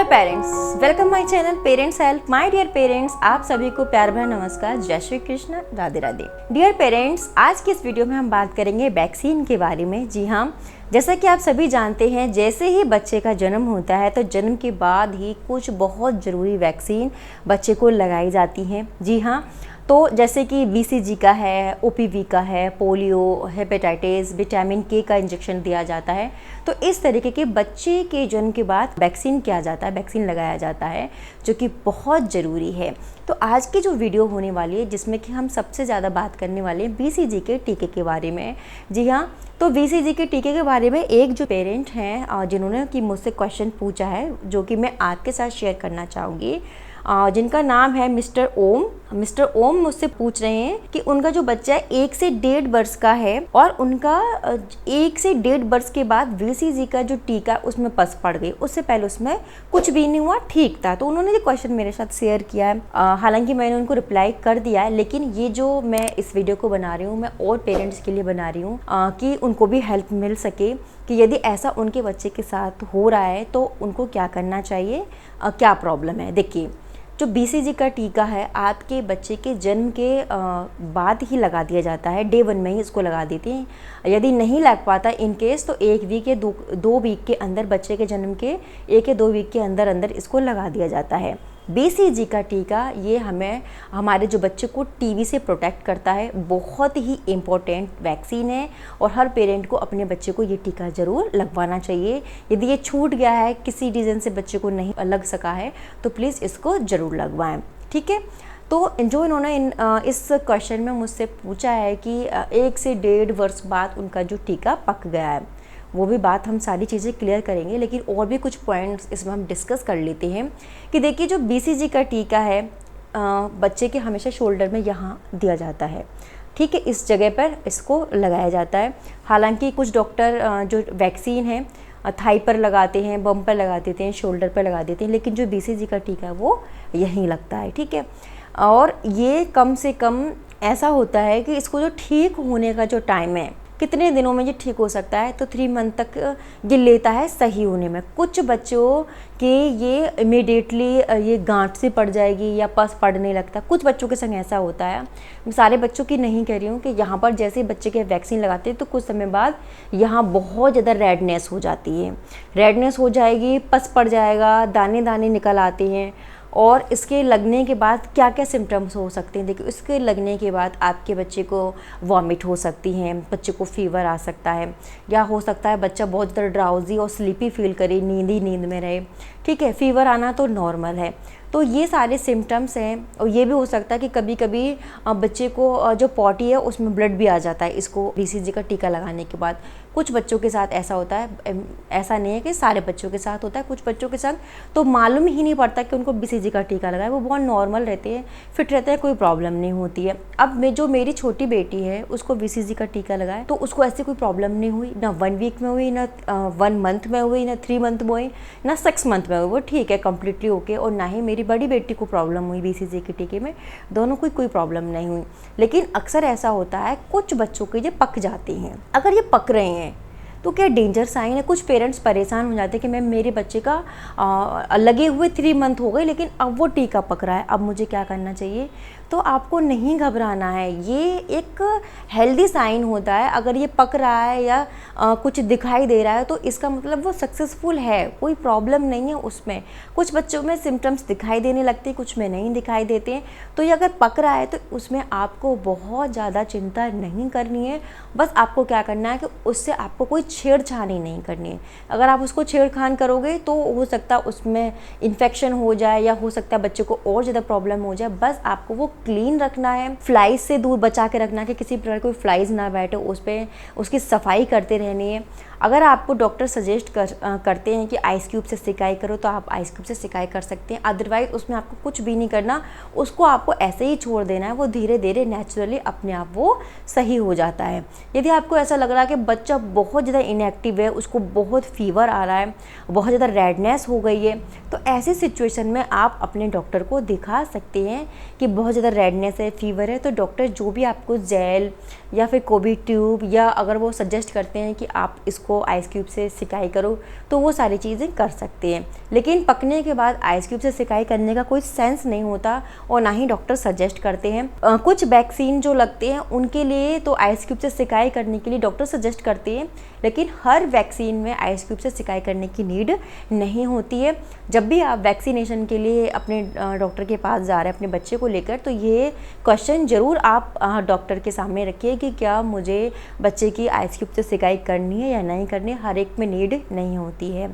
Hello parents, welcome my channel parents help. My dear parents, आप सभी को प्यार भरा नमस्कार, जय श्री कृष्ण, राधे राधे। डियर पेरेंट्स, आज की इस वीडियो में हम बात करेंगे वैक्सीन के बारे में। जी हाँ, जैसा कि आप सभी जानते हैं, जैसे ही बच्चे का जन्म होता है तो जन्म के बाद ही कुछ बहुत ज़रूरी वैक्सीन बच्चे को लगाई जाती हैं। जी हाँ, तो जैसे कि BCG का है, OPV का है, पोलियो, हेपेटाइटिस, विटामिन K का इंजेक्शन दिया जाता है। तो इस तरीके के बच्चे के जन्म के बाद वैक्सीन किया जाता है, वैक्सीन लगाया जाता है, जो कि बहुत ज़रूरी है। तो आज की जो वीडियो होने वाली है, जिसमें कि हम सबसे ज़्यादा बात करने वाले हैं BCG के टीके के बारे में। जी हाँ, तो BCG के टीके के बारे में एक जो पेरेंट हैं जिन्होंने कि मुझसे क्वेश्चन पूछा है, जो कि मैं आपके साथ शेयर करना चाहूँगी, जिनका नाम है मिस्टर ओम। मिस्टर ओम मुझसे पूछ रहे हैं कि उनका जो बच्चा है 1 से 1.5 वर्ष का है और उनका 1 से 1.5 वर्ष के बाद BCG का जो टीका उसमें पस पड़ गई। उससे पहले उसमें कुछ भी नहीं हुआ, ठीक था। तो उन्होंने ये क्वेश्चन मेरे साथ शेयर किया है। हालांकि मैंने उनको रिप्लाई कर दिया है, लेकिन ये जो मैं इस वीडियो को बना रही हूँ, मैं और पेरेंट्स के लिए बना रही हूँ कि उनको भी हेल्प मिल सके कि यदि ऐसा उनके बच्चे के साथ हो रहा है तो उनको क्या करना चाहिए, क्या प्रॉब्लम है। देखिए, जो BCG का टीका है आपके बच्चे के जन्म के बाद ही लगा दिया जाता है, डे 1 में ही इसको लगा देते हैं। यदि नहीं लग पाता इन केस तो 1 वीक या 2 वीक के अंदर, बच्चे के जन्म के 1 या 2 वीक के अंदर अंदर इसको लगा दिया जाता है। BCG का टीका ये हमें हमारे जो बच्चे को टीबी से प्रोटेक्ट करता है, बहुत ही इम्पोर्टेंट वैक्सीन है और हर पेरेंट को अपने बच्चे को ये टीका ज़रूर लगवाना चाहिए। यदि ये छूट गया है, किसी रीज़न से बच्चे को नहीं लग सका है, तो प्लीज़ इसको ज़रूर लगवाएं, ठीक है। तो जो इन्होंने इस क्वेश्चन में मुझसे पूछा है कि 1 से 1.5 वर्ष बाद उनका जो टीका पक गया है, वो भी बात हम सारी चीज़ें क्लियर करेंगे, लेकिन और भी कुछ पॉइंट्स इसमें हम डिस्कस कर लेते हैं कि देखिए, जो BCG का टीका है बच्चे के हमेशा शोल्डर में यहाँ दिया जाता है, ठीक है, इस जगह पर इसको लगाया जाता है। हालांकि कुछ डॉक्टर जो वैक्सीन है थाई पर लगाते हैं, बम पर लगा देते हैं, शोल्डर पर लगा देते हैं, लेकिन जो BCG का टीका है वो यहीं लगता है, ठीक है। और ये कम से कम ऐसा होता है कि इसको जो ठीक होने का जो टाइम है, कितने दिनों में ये ठीक हो सकता है, तो 3 मंथ तक ये लेता है सही होने में। कुछ बच्चों के ये इमीडिएटली ये गांठ से पड़ जाएगी या पस पड़ने लगता है, कुछ बच्चों के संग ऐसा होता है। मैं सारे बच्चों की नहीं कह रही हूँ कि यहाँ पर जैसे ही बच्चे के वैक्सीन लगाते हैं तो कुछ समय बाद यहाँ बहुत ज़्यादा रेडनेस हो जाती है, रेडनेस हो जाएगी, पस पड़ जाएगा, दाने दाने निकल आते हैं। और इसके लगने के बाद क्या क्या सिम्टम्स हो सकते हैं, देखिए, इसके लगने के बाद आपके बच्चे को वॉमिट हो सकती है, बच्चे को फीवर आ सकता है, या हो सकता है बच्चा बहुत ज़्यादा ड्राउजी और स्लीपी फील करे, नींद में रहे, ठीक है। फीवर आना तो नॉर्मल है। तो ये सारे सिम्टम्स हैं। और ये भी हो सकता है कि कभी कभी बच्चे को जो पॉटी है उसमें ब्लड भी आ जाता है इसको BCG का टीका लगाने के बाद। कुछ बच्चों के साथ ऐसा होता है, ऐसा नहीं है कि सारे बच्चों के साथ होता है, कुछ बच्चों के साथ तो मालूम ही नहीं पड़ता कि उनको BCG का टीका लगा है, वो बहुत नॉर्मल रहते हैं, फिट रहते हैं, कोई प्रॉब्लम नहीं होती है। अब जो मेरी छोटी बेटी है उसको BCG का टीका लगा है, तो उसको ऐसी कोई प्रॉब्लम नहीं हुई, ना 1 वीक में हुई, ना 1 मंथ में हुई, ना 3 मंथ में हुई, ना 6 मंथ में हुई, वो ठीक है, कम्प्लीटली ओके। और ना ही मेरी बड़ी बेटी को प्रॉब्लम हुई BCG के टीके में, दोनों को कोई प्रॉब्लम नहीं हुई। लेकिन अक्सर ऐसा होता है कुछ बच्चों के ये पक जाते हैं। अगर ये पक रहे हैं तो क्या डेंजर साइन है? कुछ पेरेंट्स परेशान हो जाते हैं कि मैम मेरे बच्चे का लगे हुए 3 मंथ हो गए लेकिन अब वो टीका पक रहा है, अब मुझे क्या करना चाहिए? तो आपको नहीं घबराना है, ये एक हेल्दी साइन होता है। अगर ये पक रहा है या कुछ दिखाई दे रहा है तो इसका मतलब वो सक्सेसफुल है, कोई प्रॉब्लम नहीं है उसमें। कुछ बच्चों में सिम्टम्स दिखाई देने लगते हैं, कुछ में नहीं दिखाई देते हैं। तो ये अगर पक रहा है तो उसमें आपको बहुत ज़्यादा चिंता नहीं करनी है। बस आपको क्या करना है कि उससे आपको कोई छेड़छानी नहीं करनी है। अगर आप उसको छेड़खान करोगे तो हो सकता है उसमें इन्फेक्शन हो जाए, या हो सकता है बच्चे को और ज़्यादा प्रॉब्लम हो जाए। बस आपको वो क्लीन रखना है, फ्लाइज से दूर बचा के रखना है कि किसी प्रकार कोई फ्लाइज ना बैठे उस पर, उसकी सफाई करते रहनी है। अगर आपको डॉक्टर सजेस्ट करते हैं कि आइस क्यूब से सिकाई करो तो आप आइस क्यूब से सिकाई कर सकते हैं, अदरवाइज उसमें आपको कुछ भी नहीं करना, उसको आपको ऐसे ही छोड़ देना है। वो धीरे धीरे नेचुरली अपने आप वो सही हो जाता है। यदि आपको ऐसा लग रहा है कि बच्चा बहुत ज़्यादा इनएक्टिव है, उसको बहुत फीवर आ रहा है, बहुत ज़्यादा रेडनेस हो गई है, तो ऐसी सिचुएशन में आप अपने डॉक्टर को दिखा सकते हैं कि बहुत ज़्यादा रेडनेस है, फीवर है। तो डॉक्टर जो भी आपको जेल या फिर कोबी ट्यूब, या अगर वो सजेस्ट करते हैं कि आप इसको को आइस क्यूब से सिकाई करो, तो वो सारी चीज़ें कर सकते हैं। लेकिन पकने के बाद आइस क्यूब से सिकाई करने का कोई सेंस नहीं होता और ना ही डॉक्टर सजेस्ट करते हैं। कुछ वैक्सीन जो लगते हैं उनके लिए तो आइस क्यूब से सिकाई करने के लिए डॉक्टर सजेस्ट करते हैं, लेकिन हर वैक्सीन में आइस क्यूब से सिकाई करने की नीड नहीं होती है। जब भी आप वैक्सीनेशन के लिए अपने डॉक्टर के पास जा रहे हैं अपने बच्चे को लेकर, तो ये क्वेश्चन ज़रूर आप डॉक्टर के सामने रखिए कि क्या मुझे बच्चे की आइस क्यूब से सिकाई करनी है या नहीं करनी है। हर एक में नीड नहीं होती है,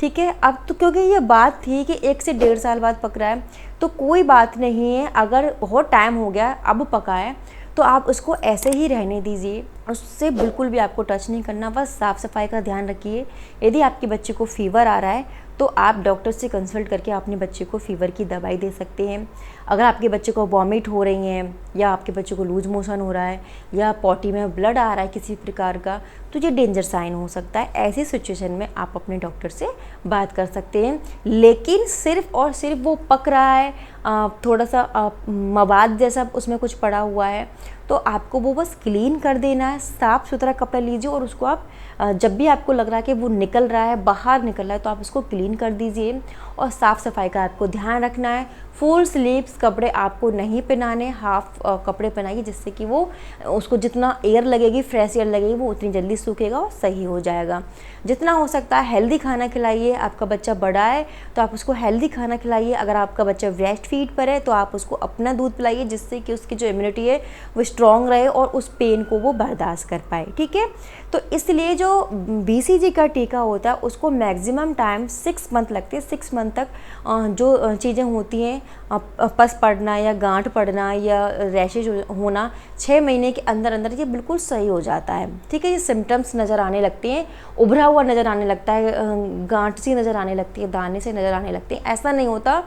ठीक है। अब तो क्योंकि ये बात थी कि 1 से 1.5 साल बाद पक रहा है, तो कोई बात नहीं है। अगर बहुत टाइम हो गया अब पका है तो आप उसको ऐसे ही रहने दीजिए, उससे बिल्कुल भी आपको टच नहीं करना। बस साफ़ सफाई का ध्यान रखिए। यदि आपके बच्चे को फीवर आ रहा है तो आप डॉक्टर से कंसल्ट करके अपने बच्चे को फ़ीवर की दवाई दे सकते हैं। अगर आपके बच्चे को वॉमिट हो रही हैं या आपके बच्चे को लूज मोशन हो रहा है या पॉटी में ब्लड आ रहा है किसी प्रकार का, तो ये डेंजर साइन हो सकता है। ऐसी सिचुएशन में आप अपने डॉक्टर से बात कर सकते हैं। लेकिन सिर्फ़ और सिर्फ वो पक रहा है, थोड़ा सा मवाद जैसा उसमें कुछ पड़ा हुआ है, तो आपको वो बस क्लीन कर देना है। साफ़ सुथरा कपड़ा लीजिए और उसको आप जब भी आपको लग रहा है कि वो निकल रहा है, बाहर निकल रहा है, तो आप उसको क्लीन कर दीजिए। और साफ़ सफाई का आपको ध्यान रखना है। फुल स्लीव्स कपड़े आपको नहीं पहनाने, हाफ कपड़े पहनाइए, जिससे कि वो उसको जितना एयर लगेगी, फ्रेश एयर लगेगी, वो उतनी जल्दी सूखेगा और सही हो जाएगा। जितना हो सकता है हेल्दी खाना खिलाइए। आपका बच्चा बड़ा है तो आप उसको हेल्दी खाना खिलाइए। अगर आपका बच्चा ब्रेस्ट फीड पर है तो आप उसको अपना दूध पिलाइए, जिससे कि उसकी जो इम्यूनिटी है वो स्ट्रॉन्ग रहे और उस पेन को वो बर्दाश्त कर पाए, ठीक है। तो इसलिए जो BCG का टीका होता है उसको मैक्सिमम टाइम 6 मंथ लगते हैं। 6 मंथ तक जो चीज़ें होती हैं, पस पड़ना या गांठ पड़ना या रैशेज होना, 6 महीने के अंदर अंदर ये बिल्कुल सही हो जाता है, ठीक है। ये सिम्टम्स नज़र आने लगते हैं, उभरा हुआ नज़र आने लगता है, गांठ सी नज़र आने लगती है, दाने से नज़र आने लगते हैं। ऐसा नहीं होता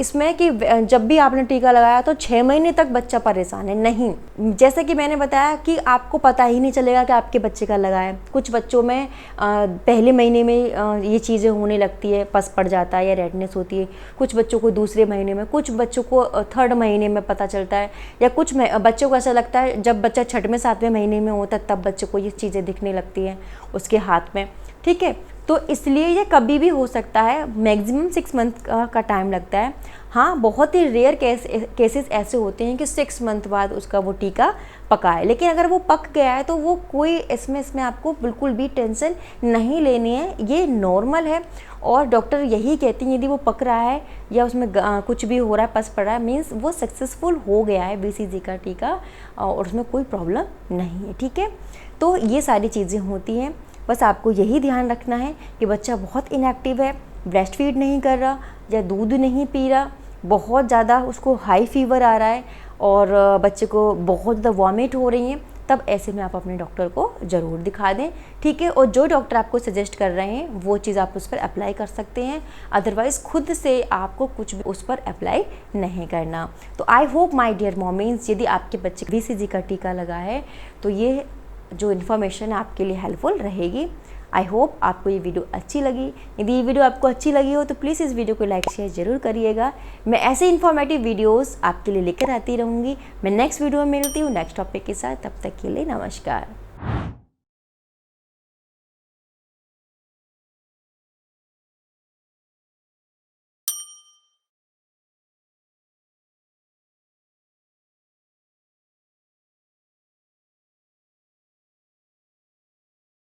इसमें कि जब भी आपने टीका लगाया तो 6 महीने तक बच्चा परेशान है, नहीं। जैसे कि मैंने बताया कि आपको पता ही नहीं चलेगा कि आपके बच्चे का लगा है। कुछ बच्चों में पहले महीने में ये चीज़ें होने लगती है, पस पड़ जाता है या रेडनेस होती है। कुछ बच्चों को दूसरे महीने में, कुछ बच्चों को 3rd महीने में पता चलता है, या कुछ बच्चों को ऐसा लगता है जब बच्चा 6वें 7वें महीने में होता है तब बच्चे को ये चीज़ें दिखने लगती हैं उसके हाथ में, ठीक है। तो इसलिए ये कभी भी हो सकता है। मैक्सिमम 6 मंथ का टाइम लगता है। हाँ, बहुत ही रेयर केसेस ऐसे होते हैं कि 6 मंथ बाद उसका वो टीका पका है। लेकिन अगर वो पक गया है तो वो कोई इसमें आपको बिल्कुल भी टेंशन नहीं लेनी है, ये नॉर्मल है। और डॉक्टर यही कहती हैं यदि वो पक रहा है या उसमें कुछ भी हो रहा है, पस पड़ रहा है, मीन्स वो सक्सेसफुल हो गया है BCG का टीका और उसमें कोई प्रॉब्लम नहीं है, ठीक है। तो ये सारी चीज़ें होती हैं। बस आपको यही ध्यान रखना है कि बच्चा बहुत इनएक्टिव है, ब्रेस्ट फीड नहीं कर रहा या दूध नहीं पी रहा, बहुत ज़्यादा उसको हाई फीवर आ रहा है और बच्चे को बहुत ज़्यादा वॉमिट हो रही हैं, तब ऐसे में आप अपने डॉक्टर को ज़रूर दिखा दें, ठीक है। और जो डॉक्टर आपको सजेस्ट कर रहे हैं वो चीज़ आप उस पर अप्लाई कर सकते हैं। अदरवाइज़ खुद से आपको कुछ भी उस पर अप्लाई नहीं करना। तो I hope my dear mommies, यदि आपके बच्चे BCG का टीका लगा है तो ये जो इन्फॉर्मेशन है आपके लिए हेल्पफुल रहेगी। आई होप आपको ये वीडियो अच्छी लगी। यदि ये वीडियो आपको अच्छी लगी हो तो प्लीज़ इस वीडियो को लाइक शेयर ज़रूर करिएगा। मैं ऐसे इन्फॉर्मेटिव वीडियोस आपके लिए लेकर आती रहूँगी। मैं नेक्स्ट वीडियो में मिलती हूँ नेक्स्ट टॉपिक के साथ। तब तक के लिए नमस्कार।